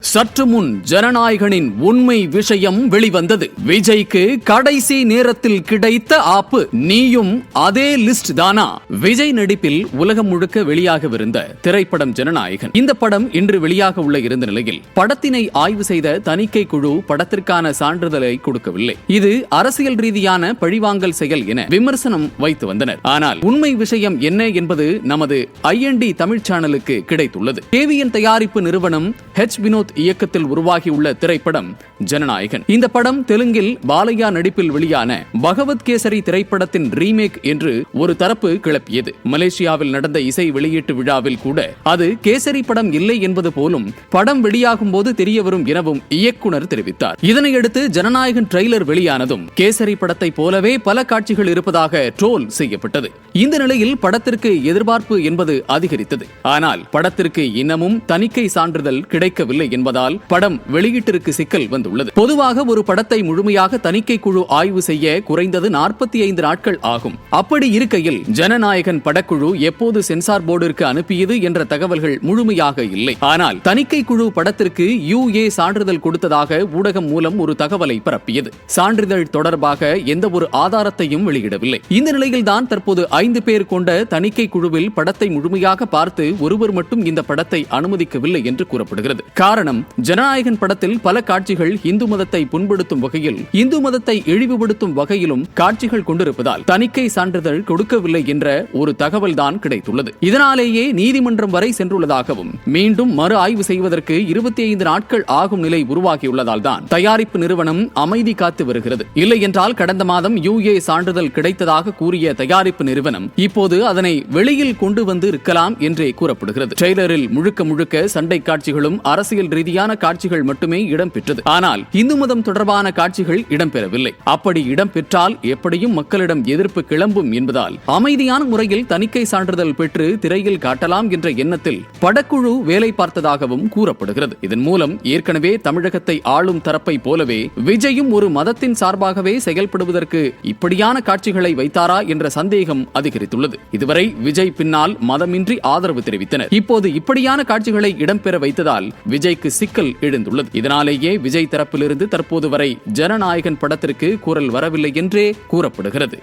சற்று முன் ஜனநாயகனின் உண்மை விஷயம் வெளிவந்தது. விஜய்க்கு கடைசி நேரத்தில் கிடைத்த ஆப்பு. நீயும் அதே லிஸ்ட் தானா? விஜய் நடிப்பில் உலகம் முழுக்க வெளியாகவிருந்த திரைப்படம் ஜனநாயகன். இந்த படம் இன்று வெளியாக உள்ள இருந்த நிலையில் படத்தினை ஆய்வு செய்த தணிக்கை குழு படத்திற்கான சான்றிதழை கொடுக்கவில்லை. இது அரசியல் ரீதியான பழிவாங்கல் செயல் என விமர்சனம் வைத்து வந்தனர். ஆனால் உண்மை விஷயம் என்ன என்பது நமது IND தமிழ் சேனலுக்கு கிடைத்துள்ளது. KVN தயாரிப்பு நிறுவனம் வினோத் இயக்கத்தில் உருவாகியுள்ள திரைப்படம் ஜனநாயகன். இந்த படம் தெலுங்கில் பாலையா நடிப்பில் வெளியான பகவத் கேசரி திரைப்படத்தின் ரீமேக் என்று ஒரு தரப்பு கிளப்பியது. மலேசியாவில் நடந்த இசை வெளியீட்டு விழாவில் கூட அது கேசரி படம் இல்லை என்பது போலும் படம் வெளியாகும் போது தெரியவரும் எனவும் இயக்குனர் தெரிவித்தார். இதனையடுத்து ஜனநாயகன் ட்ரெய்லர் வெளியானதும் கேசரி படத்தை போலவே பல காட்சிகள் இருப்பதாக ட்ரோல் செய்யப்பட்டது. இந்த நிலையில் படத்திற்கு எதிர்பார்ப்பு என்பது அதிகரித்தது. ஆனால் படத்திற்கு இன்னமும் தணிக்கை சான்றிதழ் கிடைக்கவில்லை என்பதால் படம் வெளியீட்டிற்கு சிக்கல் வந்துள்ளது. பொதுவாக ஒரு படத்தை முழுமையாக தணிக்கை குழு ஆய்வு செய்ய குறைந்தது 45 நாட்கள் ஆகும். அப்படி இருக்கையில் ஜனநாயகன் படக்குழு எப்போது சென்சார் போர்டிற்கு அனுப்பியது என்ற தகவல்கள் முழுமையாக இல்லை. ஆனால் தணிக்கை குழு படத்திற்கு UA சான்றிதழ் கொடுத்ததாக ஊடகம் மூலம் ஒரு தகவலை பரப்பியது. சான்றிதழ் தொடர்பாக எந்த ஒரு ஆதாரத்தையும் வெளியிடவில்லை. இந்த நிலையில்தான் தற்போது 5 பேர் கொண்ட தணிக்கை குழுவில் படத்தை முழுமையாக பார்த்து ஒருவர் மட்டும் இந்த படத்தை அனுமதிக்கவில்லை என்று கூறப்படுகிறது. காரணம், ஜனநாயகன் படத்தில் பல காட்சிகள் இந்து மதத்தை புண்படுத்தும் வகையில், இந்து மதத்தை இழிவுபடுத்தும் வகையிலும் காட்சிகள் கொண்டிருப்பதால் தணிக்கை சான்றிதழ் கொடுக்கவில்லை என்ற ஒரு தகவல் தான் கிடைத்துள்ளது. இதனாலேயே நீதிமன்றம் வரை சென்றுள்ளதாகவும் மீண்டும் மறு ஆய்வு செய்வதற்கு 25 நாட்கள் ஆகும் நிலை உருவாகியுள்ளதால் தான் தயாரிப்பு நிறுவனம் அமைதி காத்து வருகிறது. இல்லை என்றால் கடந்த மாதம் UA சான்றிதழ் கிடைத்ததாக கூறிய தயாரிப்பு நிறுவனம் இப்போது அதனை வெளியில் கொண்டு வந்து இருக்கலாம் என்றே கூறப்படுகிறது. ட்ரெய்லரில் முழுக்க முழுக்க சண்டை காட்சிகளும் அரசியல் ரீதியான காட்சிகள் மட்டுமே இடம்பெற்றது. ஆனால் இந்து மதம் தொடர்பான காட்சிகள் இடம்பெறவில்லை. அப்படி இடம்பெற்றால் எப்படியும் மக்களிடம் எதிர்ப்பு கிளம்பும் என்பதால் அமைதியான முறையில் தணிக்கை சான்றிதழ் பெற்று திரையில் காட்டலாம் என்ற எண்ணத்தில் படக்குழு வேலை பார்த்ததாகவும் கூறப்படுகிறது. இதன் மூலம் ஏற்கனவே தமிழகத்தை ஆளும் தரப்பை போலவே விஜயும் ஒரு மதத்தின் சார்பாகவே செயல்படுவதற்கு இப்படியான காட்சிகளை வைத்தாரா என்ற சந்தேகம் அதிகரித்துள்ளது. இதுவரை விஜய் பின்னால் மதமின்றி ஆதரவு தெரிவித்தனர். இப்போது இப்படியான காட்சிகளை இடம்பெற வைத்ததால் விஜய்க்கு சிக்கல் எழுந்துள்ளது. இதனாலேயே விஜய் தரப்பிலிருந்து தற்போது வரை ஜனநாயகன் படத்திற்கு குரல் வரவில்லை என்றே கூறப்படுகிறது.